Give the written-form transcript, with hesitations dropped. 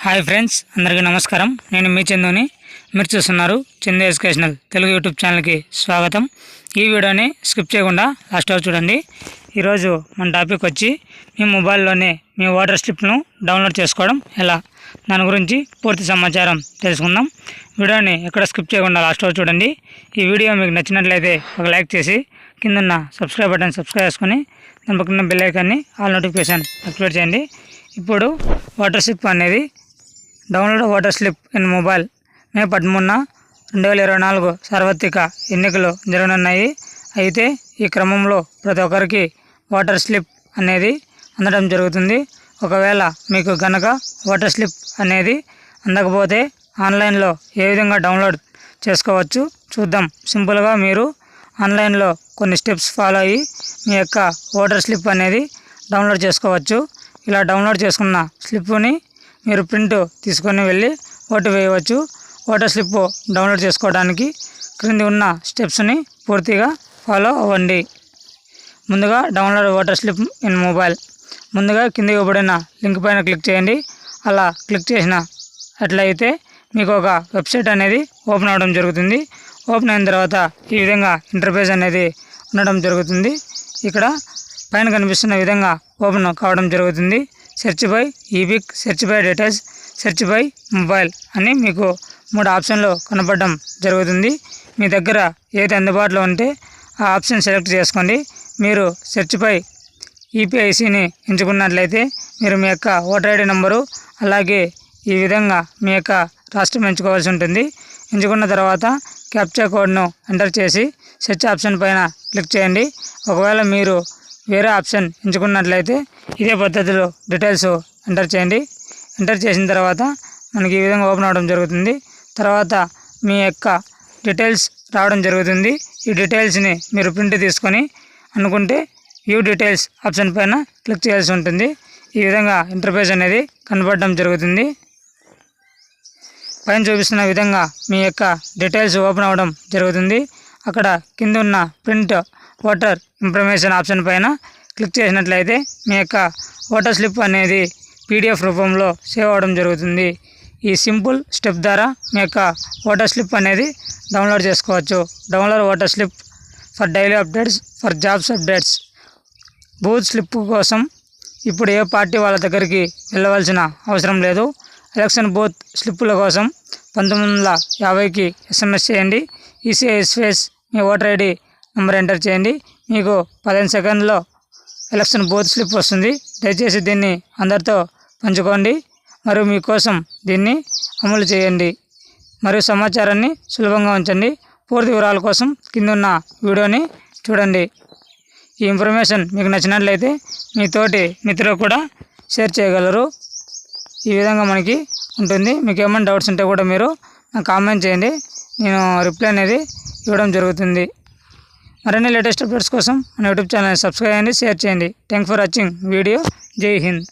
Hi friends, అందరికీ నమస్కారం. నేను మీ చందుని. మీరు చూస్తున్నారు చందు ఎడ్యుకేషనల్ తెలుగు యూట్యూబ్ ఛానల్కి స్వాగతం. ఈ వీడియోని స్కిప్ చేయకుండా లాస్ట్ వరకు చూడండి. ఈరోజు మన టాపిక్ వచ్చి మీ మొబైల్లోనే మీ వాటర్ స్లిప్ను డౌన్లోడ్ చేసుకోవడం ఎలా, దాని గురించి పూర్తి సమాచారం తెలుసుకుందాం. వీడియోని ఎక్కడ స్కిప్ చేయకుండా లాస్ట్ వరకు చూడండి. ఈ వీడియో మీకు నచ్చినట్లయితే ఒక లైక్ చేసి కిందన్న సబ్స్క్రైబ్ బటన్ సబ్స్క్రైబ్ చేసుకొని దాని పక్కన బెల్ ఐకాన్ని ఆల్ నోటిఫికేషన్ యాక్టివేట్ చేయండి. ఇప్పుడు వాటర్ స్లిప్ అనేది download voter slip in mobile May 13, 2024 సార్వత్రిక ఎన్నికలు జరగనున్నాయి. అయితే ఈ క్రమంలో ప్రతి ఒక్కరికి వాటర్ స్లిప్ అనేది అందడం జరుగుతుంది. ఒకవేళ మీకు గనక వాటర్ స్లిప్ అనేది అందకపోతే ఆన్లైన్లో ఏ విధంగా డౌన్లోడ్ చేసుకోవచ్చు చూద్దాం. సింపుల్గా మీరు ఆన్లైన్లో కొన్ని స్టెప్స్ ఫాలో అయ్యి మీ యొక్క వాటర్ స్లిప్ అనేది డౌన్లోడ్ చేసుకోవచ్చు. ఇలా డౌన్లోడ్ చేసుకున్న స్లిప్ని మీరు ప్రింట్ తీసుకొని వెళ్ళి ఓటు వేయవచ్చు. వాటర్ స్లిప్ డౌన్లోడ్ చేసుకోవడానికి క్రింది ఉన్న స్టెప్స్ని పూర్తిగా ఫాలో అవ్వండి. ముందుగా download voter slip in mobile. ముందుగా కింద ఇవ్వబడిన లింక్ పైన క్లిక్ చేయండి. అలా క్లిక్ చేసిన అట్లయితే మీకు ఒక వెబ్సైట్ అనేది ఓపెన్ అవ్వడం జరుగుతుంది. ఓపెన్ అయిన తర్వాత ఈ విధంగా ఇంటర్ఫేస్ అనేది ఉండడం జరుగుతుంది. ఇక్కడ పైన కనిపిస్తున్న విధంగా ఓపెన్ కావడం జరుగుతుంది. Search by EPIC, search by details, search by mobile అని మీకు 3 ఆప్షన్లు కనపడడం జరుగుతుంది. మీ దగ్గర ఏది అందుబాటులో ఉంటే ఆ ఆప్షన్ సెలెక్ట్ చేసుకోండి. మీరు సెర్చ్ బై ఈపీఐసిని ఎంచుకున్నట్లయితే మీరు మీ యొక్క ఓటర్ ఐడి నంబరు అలాగే ఈ విధంగా మీ యొక్క రాష్ట్రం ఎంచుకోవాల్సి ఉంటుంది. ఎంచుకున్న తర్వాత క్యాప్చా కోడ్ను ఎంటర్ చేసి సెర్చ్ ఆప్షన్ పైన క్లిక్ చేయండి. ఒకవేళ మీరు వేరే ఆప్షన్ ఎంచుకున్నట్లయితే ఇదే పద్ధతిలో డీటెయిల్స్ ఎంటర్ చేయండి. ఎంటర్ చేసిన తర్వాత మనకి ఈ విధంగా ఓపెన్ అవ్వడం జరుగుతుంది. తర్వాత మీ యొక్క డీటెయిల్స్ రావడం జరుగుతుంది. ఈ డీటెయిల్స్ని మీరు ప్రింట్ తీసుకొని అనుకుంటే వ్యూ డీటెయిల్స్ ఆప్షన్ పైన క్లిక్ చేయాల్సి ఉంటుంది. ఈ విధంగా ఇంటర్ఫేస్ అనేది కనపడడం జరుగుతుంది. పైన చూపిస్తున్న విధంగా మీ యొక్క డీటెయిల్స్ ఓపెన్ అవ్వడం జరుగుతుంది. అక్కడ కింద ఉన్న ప్రింట్ వాటర్ ఇన్ఫర్మేషన్ ఆప్షన్ పైన క్లిక్ చేసినట్లయితే మీ యొక్క వాటర్ స్లిప్ అనేది పీడిఎఫ్ రూపంలో సేవ్ అవ్వడం జరుగుతుంది. ఈ సింపుల్ స్టెప్ ద్వారా మీ యొక్క వాటర్ స్లిప్ అనేది డౌన్లోడ్ చేసుకోవచ్చు. Download voter slip for daily updates, for jobs updates. Booth slip కోసం ఇప్పుడు ఏ పార్టీ వాళ్ళ దగ్గరికి వెళ్ళవలసిన అవసరం లేదు. ఎలక్షన్ బూత్ స్లిప్పుల కోసం 1950కి SMS చేయండి. ఈసీఐ స్పేస్ మీ ఓటర్ ఐడి నెంబర్ ఎంటర్ చేయండి. మీకు 15 సెకండ్లో ఎలక్షన్ బూత్ స్లిప్ వస్తుంది. దయచేసి దీన్ని అందరితో పంచుకోండి మరియు మీకోసం దీన్ని అమలు చేయండి మరియు సమాచారాన్ని సులభంగా ఉంచండి. పూర్తి వివరాల కోసం కింద ఉన్న వీడియోని చూడండి. ఈ ఇన్ఫర్మేషన్ మీకు నచ్చినట్లయితే మీ తోటి మిత్రులకు కూడా షేర్ చేయగలరు. ఈ విధంగా మనకి ఉంటుంది. మీకు ఏమైనా డౌట్స్ ఉంటే కూడా మీరు నాకు కామెంట్ చేయండి, నేను రిప్లై అనేది ఇవ్వడం జరుగుతుంది. మరిన్ని లేటెస్ట్ అప్డేట్స్ కోసం మన యూట్యూబ్ ఛానల్ని సబ్స్క్రైబ్ చేయండి, షేర్ చేయండి. Thanks for watching video. జై హింద్.